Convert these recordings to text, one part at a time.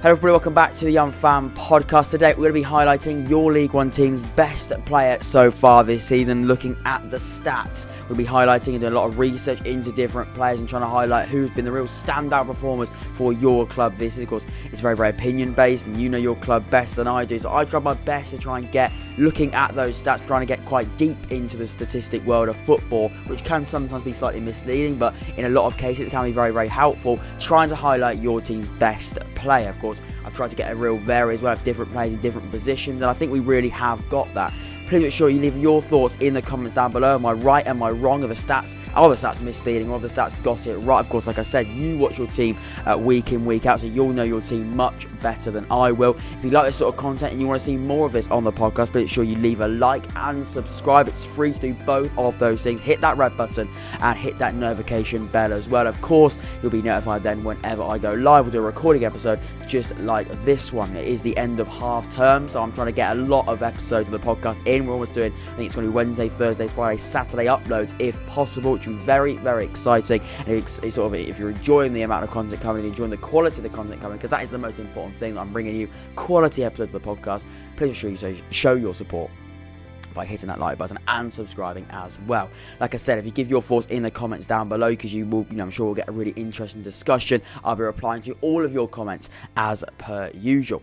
Hello everybody, welcome back to the Young Fan Podcast. Today we're going to be highlighting your League One team's best player so far this season, looking at the stats. We'll be highlighting and doing a lot of research into different players and trying to highlight who's been the real standout performers for your club. This is, of course, it's very, very opinion based and you know your club best than I do. So I tried my best to try and get, looking at those stats, trying to get quite deep into the statistic world of football, which can sometimes be slightly misleading, but in a lot of cases it can be very, very helpful, trying to highlight your team's best player. Of course, I've tried to get a real variety as well of different players in different positions, and I think we really have got that. Please make sure you leave your thoughts in the comments down below. Am I right? Am I wrong? Are the stats misleading? Or have the stats got it right? Of course, like I said, you watch your team week in, week out, so you'll know your team much better than I will. If you like this sort of content and you want to see more of this on the podcast, please make sure you leave a like and subscribe. It's free to do both of those things. Hit that red button and hit that notification bell as well. Of course, you'll be notified then whenever I go live. We'll do a recording episode just like this one. It is the end of half term, so I'm trying to get a lot of episodes of the podcast in. We're almost doing, I think it's going to be Wednesday, Thursday, Friday, Saturday uploads if possible, which will be very, very exciting. And it's sort of, if you're enjoying the amount of content coming, enjoying the quality of the content coming, because that is the most important thing, that I'm bringing you quality episodes of the podcast. Please make sure you show your support by hitting that like button and subscribing as well. Like I said, if you give your thoughts in the comments down below, because you will, I'm sure we'll get a really interesting discussion. I'll be replying to all of your comments as per usual.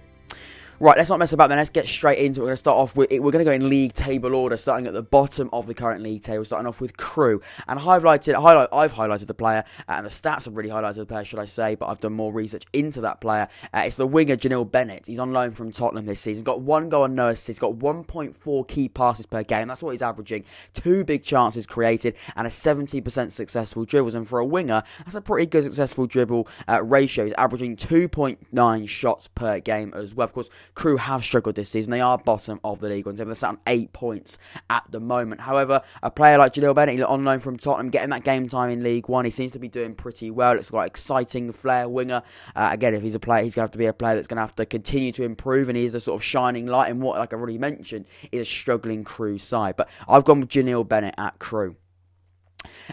Right, let's not mess about then, let's get straight into it. We're going to start off with, we're going to go in league table order, starting at the bottom of the current league table, starting off with Crewe. And I've highlighted the player, and the stats have really highlighted the player, should I say, but I've done more research into that player. It's the winger, Bennet. He's on loan from Tottenham this season. He's got 1 goal and no assists, got 1.4 key passes per game. That's what he's averaging. 2 big chances created, and a 70% successful dribbles. And for a winger, that's a pretty good successful dribble ratio. He's averaging 2.9 shots per game as well. Of course, Crewe have struggled this season. They are bottom of the League One. They're sat on 8 points at the moment. However, a player like Bennet, he's on loan from Tottenham, getting that game time in League One, he seems to be doing pretty well. Looks quite exciting flair winger. Again, if he's a player, he's going to have to be a player that's going to have to continue to improve, and he's a sort of shining light in what, like I already mentioned, is a struggling Crewe side. But I've gone with Bennet at Crewe.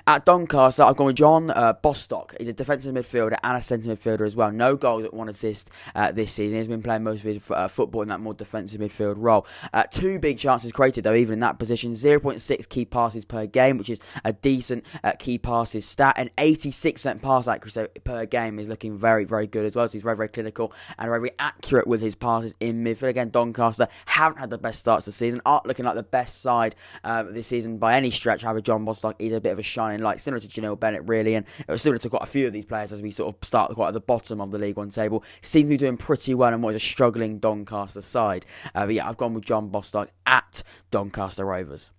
At Doncaster, I've gone with John Bostock. He's a defensive midfielder and a centre midfielder as well. No goals at 1 assist this season. He's been playing most of his football in that more defensive midfield role. 2 big chances created, though, even in that position. 0.6 key passes per game, which is a decent key passes stat. And 86% pass accuracy per game is looking very, very good as well. So he's very, very clinical and very, very accurate with his passes in midfield. Again, Doncaster haven't had the best starts this season. Aren't looking like the best side this season by any stretch. However, John Bostock is a bit of a shining light, similar to Bennet really, and it was similar to quite a few of these players as we sort of start quite at the bottom of the League One table. Seems to be doing pretty well in what is a struggling Doncaster side. But yeah, I've gone with John Bostock at Doncaster Rovers.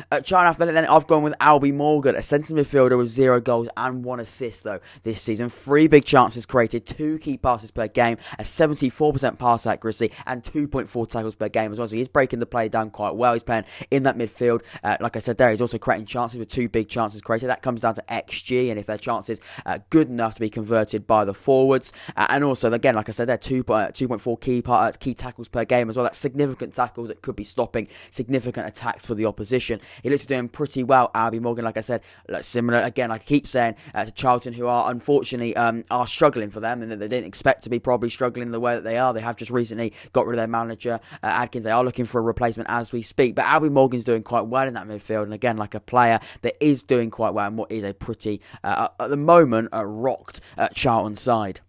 At Charlton, then I've gone with Albie Morgan, a centre midfielder with 0 goals and 1 assist though this season. 3 big chances created, 2 key passes per game, a 74% pass accuracy, and 2.4 tackles per game as well. So he's breaking the play down quite well. He's playing in that midfield. Like I said there, he's also creating chances with 2 big chances created. That comes down to XG, and if their chances are good enough to be converted by the forwards. And also, again, like I said there, 2.4 key tackles per game as well. That's significant tackles that could be stopping significant attacks for the opposition. He looks to be doing pretty well, Albie Morgan, like I said, similar, again, like I keep saying, to Charlton, who are, unfortunately, are struggling for them, and they didn't expect to be probably struggling the way that they are. They have just recently got rid of their manager, Adkins. They are looking for a replacement as we speak, but Albie Morgan's doing quite well in that midfield, and again, like a player that is doing quite well, and what is a pretty, at the moment, a rocked Charlton side.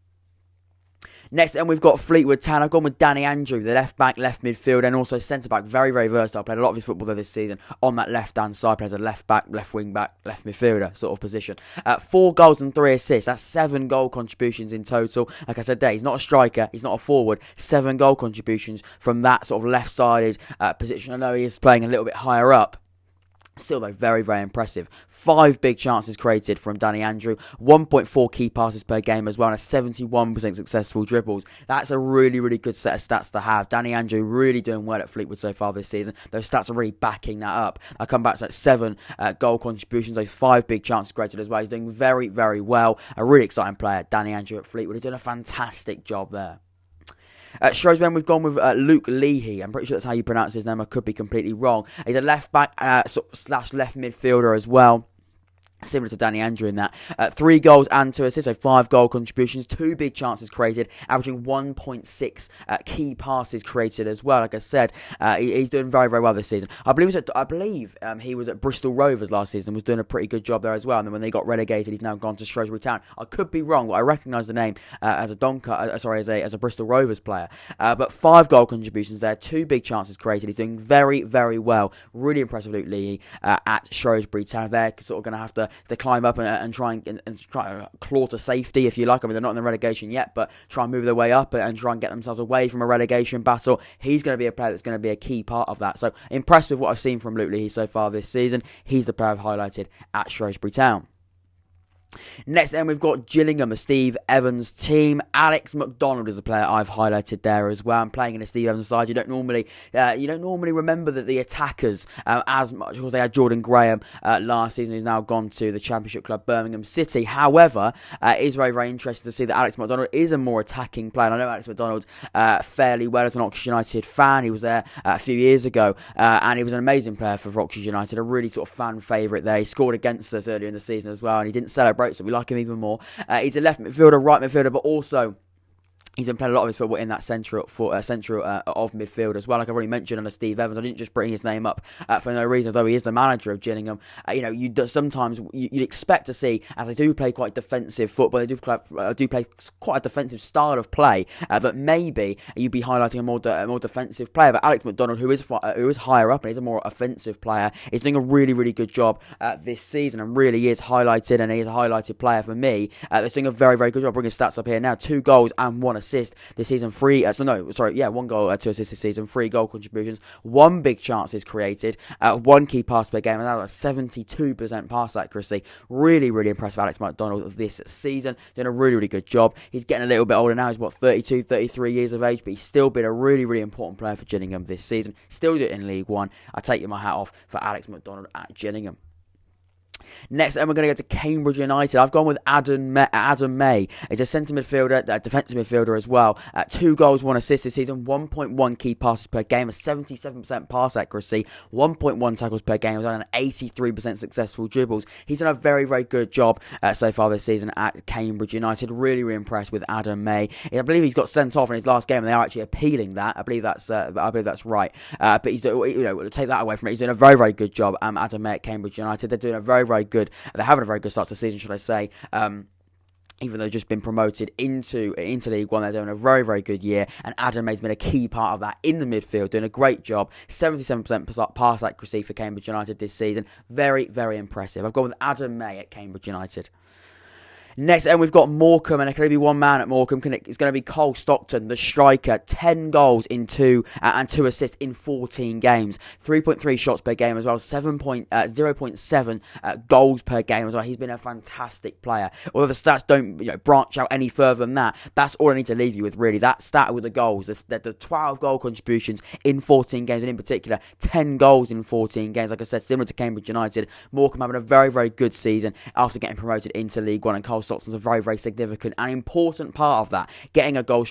Next, and we've got Fleetwood Town. I've gone with Danny Andrew, the left back, left midfield, and also centre back. Very, very versatile. Played a lot of his football there this season on that left hand side. Plays a left back, left wing back, left midfielder sort of position. 4 goals and 3 assists. That's 7 goal contributions in total. Like I said there, he's not a striker, he's not a forward. 7 goal contributions from that sort of left sided position. I know he is playing a little bit higher up. Still, though, very, very impressive. 5 big chances created from Danny Andrew. 1.4 key passes per game as well, and a 71% successful dribbles. That's a really, really good set of stats to have. Danny Andrew really doing well at Fleetwood so far this season. Those stats are really backing that up. I'll come back to that 7 goal contributions, those 5 big chances created as well. He's doing very, very well. A really exciting player, Danny Andrew at Fleetwood. He's doing a fantastic job there. At Shrewsbury, we've gone with Luke Leahy. I'm pretty sure that's how you pronounce his name. I could be completely wrong. He's a left back slash left midfielder as well. Similar to Danny Andrew in that. 3 goals and 2 assists, so 5 goal contributions, 2 big chances created, averaging 1.6 key passes created as well. Like I said, he's doing very, very well this season. I believe he was at Bristol Rovers last season and was doing a pretty good job there as well. And then when they got relegated, he's now gone to Shrewsbury Town. I could be wrong, but I recognise the name as a Bristol Rovers player. But 5 goal contributions there, 2 big chances created. He's doing very, very well. Really impressive, Luke Leahy at Shrewsbury Town. They're sort of going to have to climb up and try to claw to safety, if you like. I mean, they're not in the relegation yet, but try and move their way up and try and get themselves away from a relegation battle. He's going to be a player that's going to be a key part of that. So, impressed with what I've seen from Luke Leahy so far this season. He's the player I've highlighted at Shrewsbury Town. Next then we've got Gillingham, the Steve Evans team. Alex MacDonald is the player I've highlighted there as well. And playing in a Steve Evans side, you don't normally remember that the attackers as much, because they had Jordan Graham last season, who's now gone to the Championship club Birmingham City. However, it is very, very interesting to see that Alex MacDonald is a more attacking player. And I know Alex MacDonald fairly well as an Oxford United fan. He was there a few years ago, and he was an amazing player for Oxford United, a really sort of fan favourite there. He scored against us earlier in the season as well, and he didn't celebrate, so we like him even more. He's a left midfielder, right midfielder, but also he's been playing a lot of his football in that centre of midfield as well. Like I've already mentioned under Steve Evans, I didn't just bring his name up for no reason, though he is the manager of Gillingham. Sometimes you'd expect to see, as they do play quite defensive football, they do play quite a defensive style of play, but maybe you'd be highlighting a more defensive player. But Alex MacDonald, who is higher up and is a more offensive player, is doing a really, really good job this season and really is highlighted, and he is a highlighted player for me. They're doing a very, very good job. Bringing stats up here now: 2 goals and 1 assist this season. 1 goal, 2 assists this season, 3 goal contributions, 1 big chances created, 1 key pass per game, and that was 72% pass accuracy. Really, really impressive Alex MacDonald this season. Doing a really, really good job. He's getting a little bit older now. He's 32, 33 years of age, but he's still been a really, really important player for Gillingham this season. Still do it in League One. I take my hat off for Alex MacDonald at Gillingham. Next, and we're going to go to Cambridge United. I've gone with Adam May. He's a centre midfielder, a defensive midfielder as well. 2 goals, 1 assist this season, 1.1 key passes per game, a 77% pass accuracy, 1.1 tackles per game, and an 83% successful dribbles. He's done a very, very good job so far this season at Cambridge United. Really, really impressed with Adam May. I believe he's got sent off in his last game, and they are actually appealing that. I believe that's right. But he's take that away from it. He's doing a very, very good job. Adam May at Cambridge United. They're doing a very, very good. They're having a very good start to the season, should I say. Even though they've just been promoted into League One, they're doing a very, very good year. And Adam May's been a key part of that in the midfield, doing a great job. 77% pass accuracy for Cambridge United this season. Very, very impressive. I've gone with Adam May at Cambridge United. Next, and we've got Morecambe, and there can only be one man at Morecambe. It's going to be Cole Stockton, the striker. 10 goals in 2 and 2 assists in 14 games. 3.3 shots per game as well. 0.7 goals per game as well. He's been a fantastic player. Although the stats don't branch out any further than that, that's all I need to leave you with, really. That stat with the goals, the 12 goal contributions in 14 games, and in particular, 10 goals in 14 games. Like I said, similar to Cambridge United, Morecambe having a very, very good season after getting promoted into League One, and Cole Stockton's a very, very significant and important part of that. Getting a goal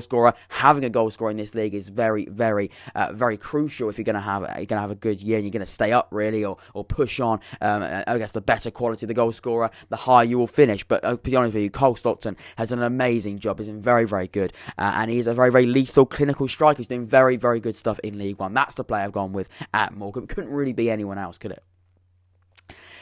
scorer, having a goal scorer in this league is very, very, very crucial if you're going to have a good year and you're going to stay up, really, or push on. I guess the better quality of the goal scorer, the higher you will finish. But to be honest with you, Cole Stockton has done an amazing job. He's been very, very good, and he's a very, very lethal, clinical striker. He's doing very, very good stuff in League One. That's the player I've gone with at Morecambe. Couldn't really be anyone else, could it?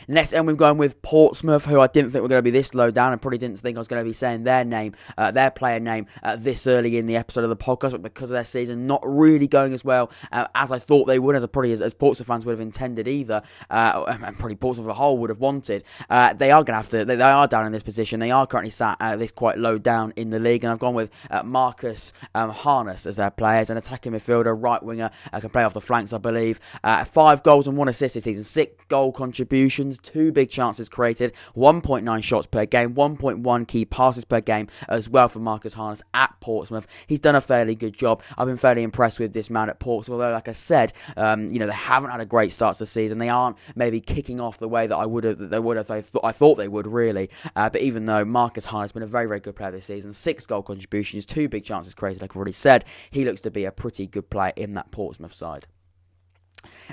Next, and we've gone with Portsmouth, who I didn't think were going to be this low down, and probably didn't think I was going to be saying their name, their player name, this early in the episode of the podcast, but because of their season not really going as well as I thought they would, as Portsmouth fans would have intended either, and probably Portsmouth as a whole would have wanted. They are going to have to. They are down in this position. They are currently sat this quite low down in the league, and I've gone with Marcus Harness as their players, an attacking midfielder, right winger, can play off the flanks, I believe. 5 goals and 1 assist this season, 6 goal contributions. 2 big chances created, 1.9 shots per game, 1.1 key passes per game as well for Marcus Harness at Portsmouth. He's done a fairly good job. I've been fairly impressed with this man at Portsmouth, although, like I said, they haven't had a great start to the season. They aren't maybe kicking off the way that I thought they would, really. But even though Marcus Harness has been a very, very good player this season, 6 goal contributions, 2 big chances created, like I've already said, he looks to be a pretty good player in that Portsmouth side.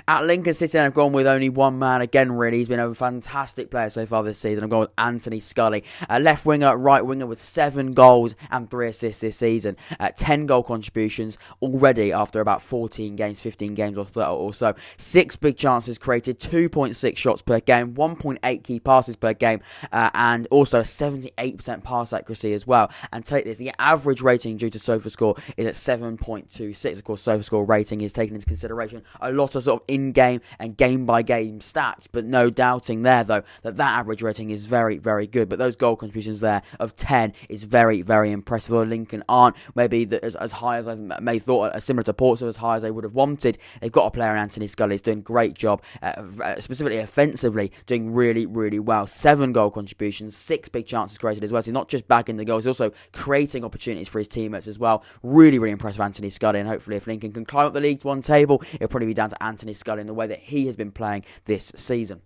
At Lincoln City, I've gone with only one man again, really. He's been a fantastic player so far this season. I've gone with Anthony Scully. Left winger, right winger with 7 goals and 3 assists this season. 10 goal contributions already after about 14 games, 15 games or so. 6 big chances created, 2.6 shots per game, 1.8 key passes per game, and also 78% pass accuracy as well. And take this, the average rating due to SofaScore is at 7.26. Of course, SofaScore rating is taken into consideration a lot of sort of in-game and game-by-game stats, but no doubting there, though, that average rating is very, very good. But those goal contributions there of 10 is very, very impressive. Although Lincoln aren't maybe as high as I may have thought, similar to Portsmouth, as high as they would have wanted, they've got a player in Anthony Scully who's doing a great job, specifically offensively, doing really, really well. 7 goal contributions, 6 big chances created as well. So he's not just bagging the goals, he's also creating opportunities for his teammates as well. Really, really impressive Anthony Scully, and hopefully if Lincoln can climb up the League One table, it'll probably be down to Anthony Scully in the way that he has been playing this season.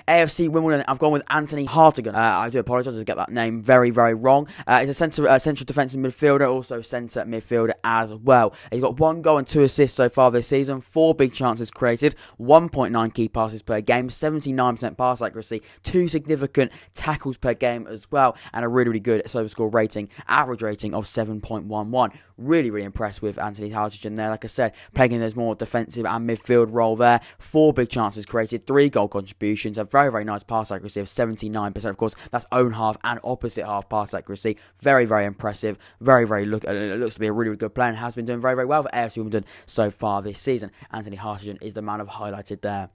AFC Wimbledon, I've gone with Anthony Hartigan. I do apologise to get that name very, very wrong. He's a central defensive midfielder, also centre midfielder as well. He's got 1 goal and 2 assists so far this season, 4 big chances created, 1.9 key passes per game, 79% pass accuracy, 2 significant tackles per game as well, and a really, really good SofaScore rating, average rating of 7.11. Really, really impressed with Anthony Hartigan there. Like I said, playing in this more defensive and midfield role there. 4 big chances created, 3 goal contributions, a very, very nice pass accuracy of 79%. Of course, that's own half and opposite half pass accuracy. Very, very impressive. Very, very it looks to be a really, really good player and has been doing very, very well for AFC Wimbledon so far this season. Anthony Hartigan is the man I've highlighted there.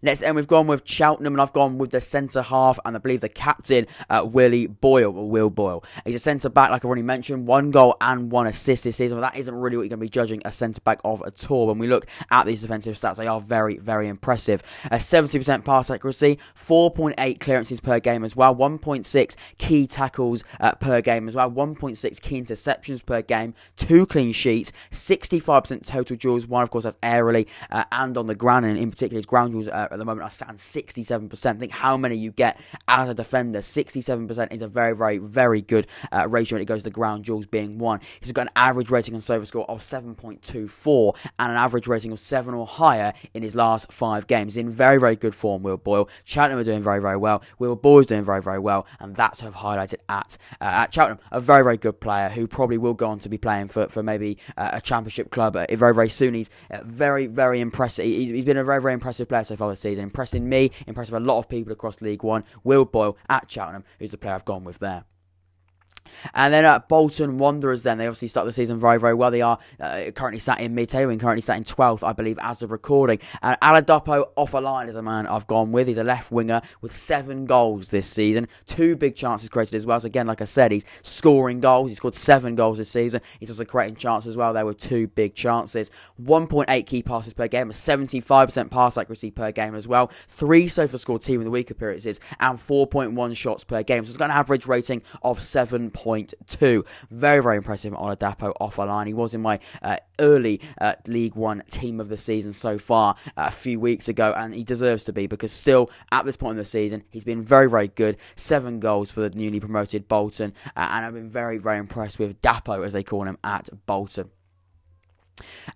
Next, then we've gone with Cheltenham, and I've gone with the centre half and I believe the captain, Will Boyle. He's a centre back, like I've already mentioned, 1 goal and 1 assist this season. But that isn't really what you're going to be judging a centre back of at all. When we look at these defensive stats, they are very, very impressive. 70% pass accuracy, 4.8 clearances per game as well, 1.6 key tackles per game as well, 1.6 key interceptions per game, 2 clean sheets, 65% total duels. 1, of course, that's aerially and on the ground, and in particular his ground duels at the moment are sat on 67%. Think how many you get as a defender. 67% is a very, very, very good ratio when it goes to ground duels being 1. He's got an average rating on SofaScore of 7.24 and an average rating of 7 or higher in his last 5 games. In very, very good form, Will Boyle. Cheltenham are doing very, very well. Will Boyle's doing very, very well, and that's who I've highlighted at Cheltenham. A very, very good player who probably will go on to be playing for maybe a championship club very, very soon. He's very, very impressive. He's been a very, very impressive player so far this season, impressing me, impressing a lot of people across League One. Will Boyle at Cheltenham, who's the player I've gone with there. And then at Bolton Wanderers, then they obviously start the season very, very well. They are currently sat in mid-table and currently sat in 12th, I believe, as of recording. And Dapo Afolayan is a man I've gone with. He's a left winger with 7 goals this season, 2 big chances created as well. So again, like I said, he's scoring goals. He's scored 7 goals this season. He's also creating chances as well. There were 2 big chances, 1.8 key passes per game, 75% pass accuracy per game as well. 3 SofaScore Team of the Week appearances and 4.1 shots per game. So it's got an average rating of 7.2. Very, very impressive on Dapo Afolayan. He was in my early League One team of the season so far a few weeks ago, and he deserves to be, because still at this point in the season he's been very, very good. 7 goals for the newly promoted Bolton, and I've been very, very impressed with Dapo, as they call him, at Bolton.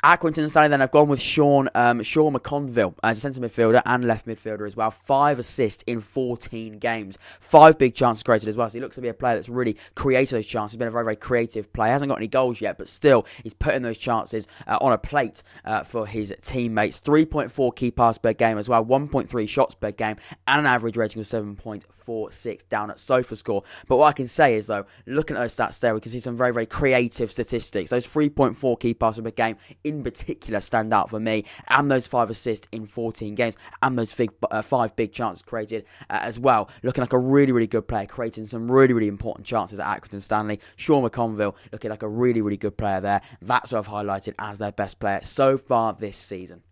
At Quinton Stanley, then I've gone with Sean McConville as a centre midfielder and left midfielder as well. 5 assists in 14 games. 5 big chances created as well. So he looks to be a player that's really created those chances. He's been a very, very creative player. He hasn't got any goals yet, but still he's putting those chances on a plate for his teammates. 3.4 key passes per game as well. 1.3 shots per game and an average rating of 7.46 down at SofaScore. But what I can say is, though, looking at those stats there, we can see some very, very creative statistics. Those 3.4 key passes per game in particular stand out for me, and those 5 assists in 14 games, and those 5 big chances created as well. Looking like a really, really good player, creating some really, really important chances at Accrington Stanley. Sean McConville looking like a really, really good player there. That's what I've highlighted as their best player so far this season.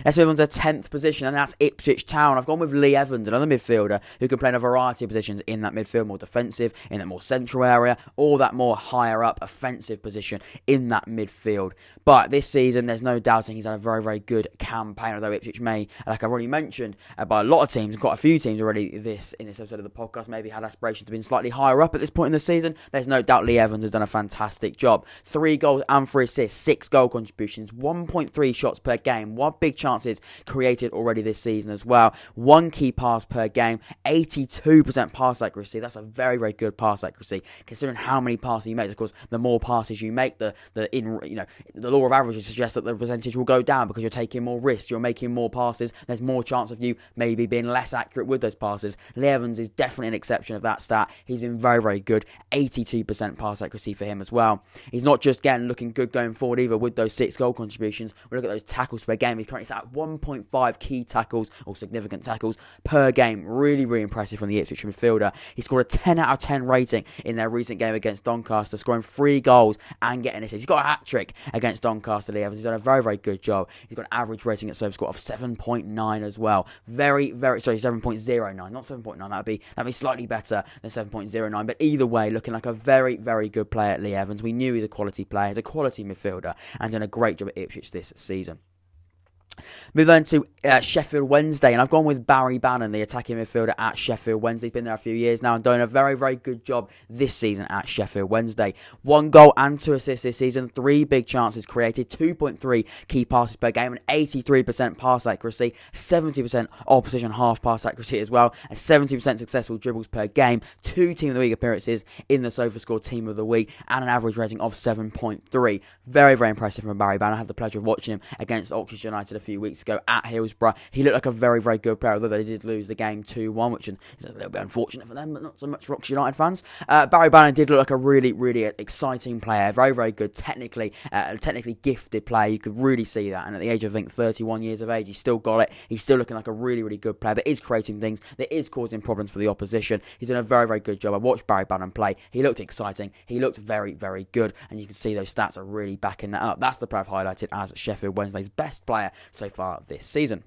Let's move on to 10th position, and that's Ipswich Town. I've gone with Lee Evans, another midfielder who can play in a variety of positions in that midfield, more defensive, in that more central area, or that more higher up offensive position in that midfield. But this season, there's no doubting he's had a very, very good campaign, although Ipswich may, like I've already mentioned, by a lot of teams, quite a few teams already in this episode of the podcast, maybe had aspirations to be slightly higher up at this point in the season. There's no doubt Lee Evans has done a fantastic job. 3 goals and 3 assists, 6 goal contributions, 1.3 shots per game, 1 big chances created already this season as well. 1 key pass per game, 82% pass accuracy. That's a very, very good pass accuracy considering how many passes he makes. Of course, the more passes you make, the law of averages suggests that the percentage will go down because you're taking more risks, you're making more passes. There's more chance of you maybe being less accurate with those passes. Lee Evans is definitely an exception of that stat. He's been very, very good. 82% pass accuracy for him as well. He's not just looking good going forward either with those 6 goal contributions. We look at those tackles per game. He's currently sat at 1.5 key tackles or significant tackles per game. Really, really impressive from the Ipswich midfielder. He scored a 10 out of 10 rating in their recent game against Doncaster, scoring 3 goals and getting assists. He's got a hat-trick against Doncaster, Lee Evans. He's done a very, very good job. He's got an average rating at SofaScore of 7.9 as well. 7.09, not 7.9. That'd be slightly better than 7.09. But either way, looking like a very, very good player at Lee Evans. We knew he's a quality player. He's a quality midfielder and done a great job at Ipswich this season. Move on to Sheffield Wednesday, and I've gone with Barry Bannan, the attacking midfielder at Sheffield Wednesday. He's been there a few years now and done a very, very good job this season at Sheffield Wednesday. 1 goal and 2 assists this season, 3 big chances created, 2.3 key passes per game, and 83% pass accuracy, 70% opposition half pass accuracy as well, and 70% successful dribbles per game, 2 Team of the Week appearances in the SofaScore Team of the Week, and an average rating of 7.3. Very, very impressive from Barry Bannan. I had the pleasure of watching him against Oxford United a few weeks ago at Hillsborough. He looked like a very, very good player, although they did lose the game 2-1, which is a little bit unfortunate for them, but not so much for Oxford United fans. Barry Bannan did look like a really, really exciting player. Very, very good, technically gifted player. You could really see that. And at the age of, I think, 31 years of age, he's still got it. He's still looking like a really, really good player that is creating things, that is causing problems for the opposition. He's done a very, very good job. I watched Barry Bannan play. He looked exciting. He looked very, very good. And you can see those stats are really backing that up. That's the player I've highlighted as Sheffield Wednesday's best player so far this season.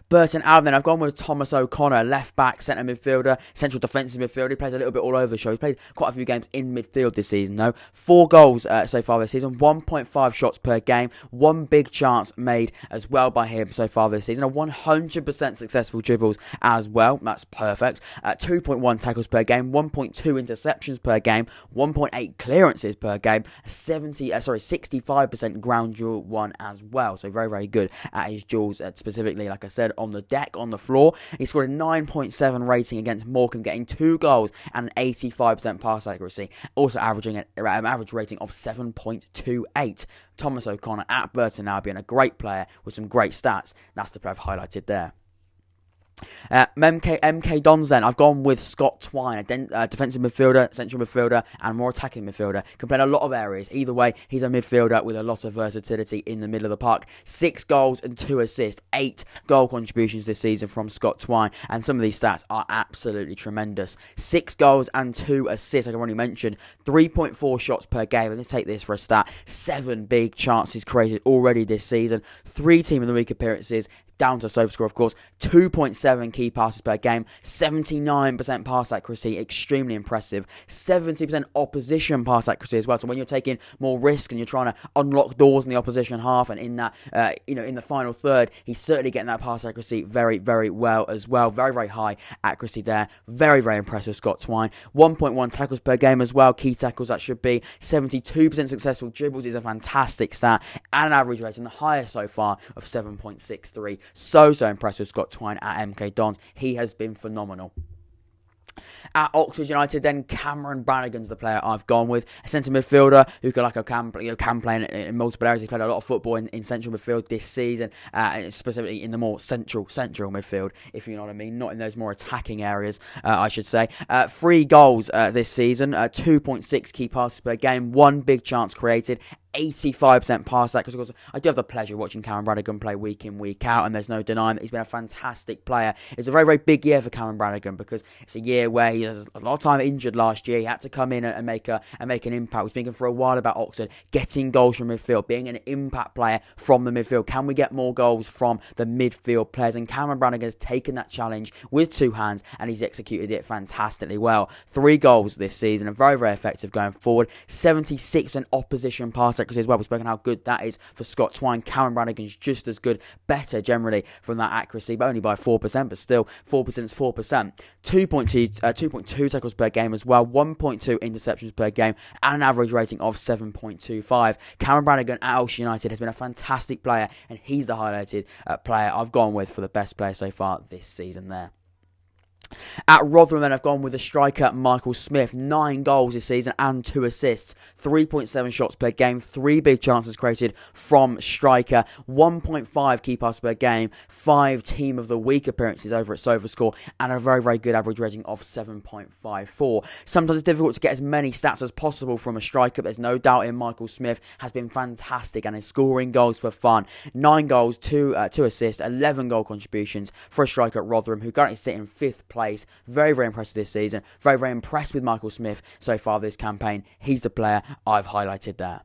Burton Albion, I've gone with Thomas O'Connor, left back, centre midfielder, central defensive midfielder. He plays a little bit all over the show. He's played quite a few games in midfield this season though. 4 goals so far this season, 1.5 shots per game, 1 big chance made as well by him so far this season. A 100% successful dribbles as well. That's perfect. 2.1 tackles per game, 1.2 interceptions per game, 1.8 clearances per game, 65% ground duel won as well. So very, very good at his duels, specifically, like I said, on the deck, on the floor. He scored a 9.7 rating against Morecambe, getting 2 goals and an 85% pass accuracy, also averaging an average rating of 7.28. Thomas O'Connor at Burton Albion, a great player with some great stats. That's the player I've highlighted there. MK Dons then, I've gone with Scott Twine, a defensive midfielder, central midfielder and more attacking midfielder. Can play in a lot of areas. Either way, he's a midfielder with a lot of versatility in the middle of the park. 6 goals and 2 assists, 8 goal contributions this season from Scott Twine, and some of these stats are absolutely tremendous. 6 goals and 2 assists, like I've already mentioned, 3.4 shots per game, and let's take this for a stat, 7 big chances created already this season, 3 Team of the Week appearances, down to SofaScore, of course, 2.7 key passes per game, 79% pass accuracy, extremely impressive, 70% opposition pass accuracy as well. So when you're taking more risk and you're trying to unlock doors in the opposition half and in that, in the final third, he's certainly getting that pass accuracy very, very well as well. Very, very high accuracy there. Very, very impressive, Scott Twine. 1.1 tackles per game as well. Key tackles, that should be. 72% successful dribbles is a fantastic stat. And an average rating, the highest so far, of 7.63. So impressive, Scott Twine at MK Dons. He has been phenomenal. At Oxford United, then Cameron Brannagan's the player I've gone with. A centre midfielder who can play in multiple areas. He's played a lot of football in central midfield this season, specifically in the more central midfield, if you know what I mean. Not in those more attacking areas, I should say. 3 goals this season, 2.6 key passes per game, 1 big chance created, 85% pass accuracy. Because I do have the pleasure of watching Cameron Brannagan play week in, week out, and there's no denying that he's been a fantastic player. It's a very, very big year for Cameron Brannagan because it's a year where he has a lot of time injured last year. He had to come in and make an impact. We've been speaking for a while about Oxford getting goals from midfield, being an impact player from the midfield. Can we get more goals from the midfield players? And Cameron Brannagan has taken that challenge with two hands, and he's executed it fantastically well. 3 goals this season, and very, very effective going forward. 76% opposition pass accuracy as well. We've spoken how good that is for Scott Twine. Cameron Brannagan's just as good, better generally from that accuracy, but only by 4%, but still 4% is 4%. 2.2 tackles per game as well, 1.2 interceptions per game, and an average rating of 7.25. Cameron Brannagan at Oxford United has been a fantastic player, and he's the highlighted player I've gone with for the best player so far this season there. At Rotherham, then, I've gone with the striker Michael Smith. 9 goals this season and 2 assists. 3.7 shots per game. 3 big chances created from striker. 1.5 key passes per game. 5 team of the week appearances over at SofaScore. And a very, very good average rating of 7.54. Sometimes it's difficult to get as many stats as possible from a striker, but there's no doubt in Michael Smith has been fantastic and is scoring goals for fun. 9 goals, 2 assists, 11 goal contributions for a striker at Rotherham, who currently sit in 5th place. Very, very impressive this season. Very, very impressed with Michael Smith so far this campaign. He's the player I've highlighted there.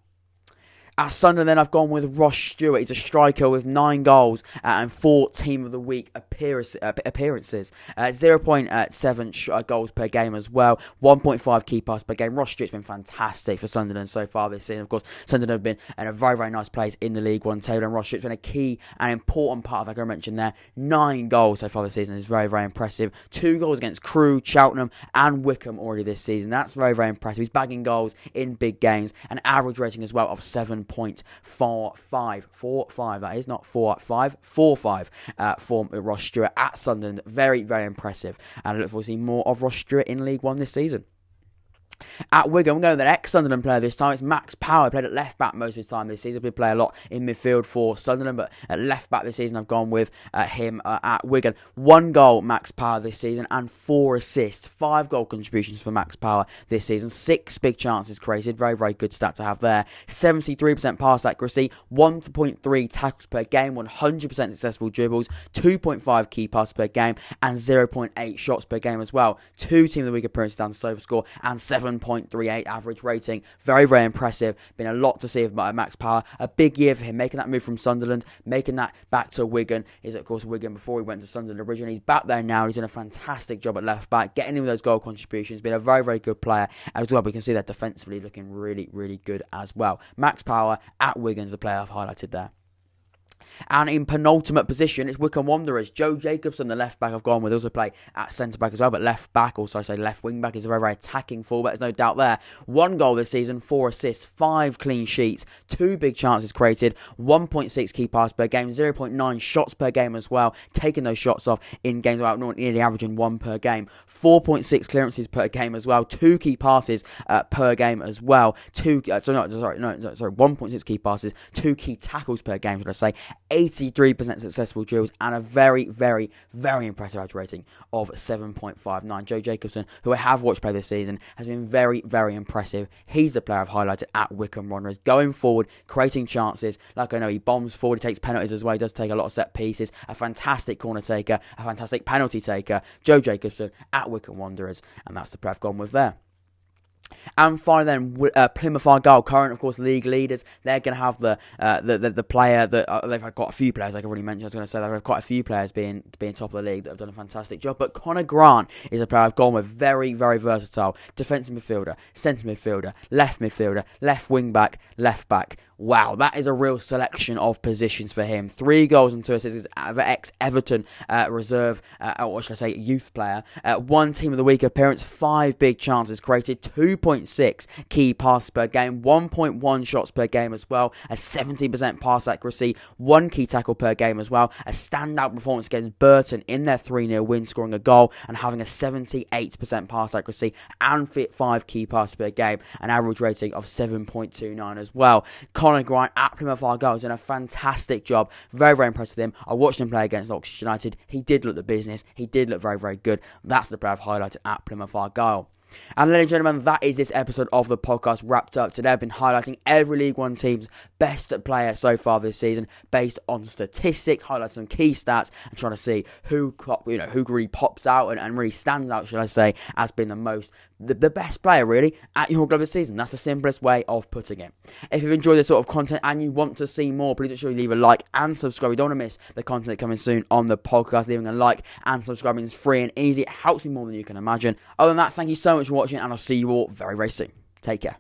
At Sunderland, then, I've gone with Ross Stewart. He's a striker with 9 goals and 4 Team of the Week appearances. 0.7 goals per game as well. 1.5 key passes per game. Ross Stewart's been fantastic for Sunderland so far this season. Of course, Sunderland have been in a very, very nice place in the League One table, and Ross Stewart's been a key and important part of that. Like I mentioned there, 9 goals so far this season is very, very impressive. 2 goals against Crewe, Cheltenham, and Wycombe already this season. That's very, very impressive. He's bagging goals in big games. An average rating as well of 7.45. That is not 4.5. 4.5 for Ross Stewart at Sunderland. Very, very impressive. And I look forward to seeing more of Ross Stewart in League One this season. At Wigan, we're going with an ex-Sunderland player this time. It's Max Power. He played at left-back most of his time this season. He played a lot in midfield for Sunderland, but at left-back this season, I've gone with him at Wigan. 1 goal, Max Power, this season, and 4 assists. 5 goal contributions for Max Power this season. 6 big chances created. Very, very good stat to have there. 73% pass accuracy. 1.3 tackles per game. 100% successful dribbles. 2.5 key passes per game, and 0.8 shots per game as well. 2 Team of the Week appearances down to SofaScore, and 7.38 average rating. Very, very impressive. Been a lot to see of Max Power. A big year for him, making that move from Sunderland, making that back to Wigan. Is of course Wigan before he went to Sunderland originally. He's back there now. He's doing a fantastic job at left back, getting in with those goal contributions. Been a very, very good player. And as well, we can see that defensively looking really, really good as well. Max Power at Wigan's the player I've highlighted there. And in penultimate position, it's Wycombe Wanderers. Joe Jacobson, the left back I've gone with, also play at centre back as well, but left back, also I say left wing back, is a very, very attacking fullback. There's no doubt there. 1 goal this season, 4 assists, 5 clean sheets, 2 big chances created, 1.6 key passes per game, 0.9 shots per game as well, taking those shots off in games about nearly averaging 1 per game, 4.6 clearances per game as well, 2 key passes per game as well, 1.6 key passes, 2 key tackles per game, should I say. 83% successful drills, and a very, very, very impressive average rating of 7.59. Joe Jacobson, who I have watched play this season, has been very, very impressive. He's the player I've highlighted at Wycombe Wanderers. Going forward, creating chances. Like I know, he bombs forward, he takes penalties as well. He does take a lot of set pieces. A fantastic corner taker, a fantastic penalty taker. Joe Jacobson at Wycombe Wanderers, and that's the player I've gone with there. And finally then, Plymouth Argyle, current, of course, league leaders. They're going to have the player that they've had quite a few players, like I've already mentioned. I was going to say they've had quite a few players being top of the league that have done a fantastic job. But Connor Grant is a player I've gone with. Very, very versatile. Defensive midfielder, centre midfielder, left wing back, left back. Wow, that is a real selection of positions for him. 3 goals and 2 assists. Ex-Everton reserve, or should I say youth player. 1 Team of the Week appearance, 5 big chances created, 2.6 key passes per game, 1.1 shots per game as well, a 70% pass accuracy, 1 key tackle per game as well, a standout performance against Bolton in their 3-0 win, scoring a goal and having a 78% pass accuracy and 5 key passes per game, an average rating of 7.29 as well. Connor Grant at Plymouth Argyle has done a fantastic job. Very, very impressed with him. I watched him play against Oxford United. He did look the business. He did look very, very good. That's the player I've highlighted at Plymouth Argyle. And ladies and gentlemen, that is this episode of the podcast wrapped up. Today I've been highlighting every League One team's best player so far this season based on statistics, highlighting some key stats and trying to see who really pops out and really stands out, should I say, as being the best player really at your club this season. That's the simplest way of putting it. If you've enjoyed this sort of content and you want to see more, please make sure you leave a like and subscribe. You don't want to miss the content coming soon on the podcast. Leaving a like and subscribing is free and easy. It helps me more than you can imagine. Other than that, thank you so much for watching and I'll see you all very, very soon. Take care.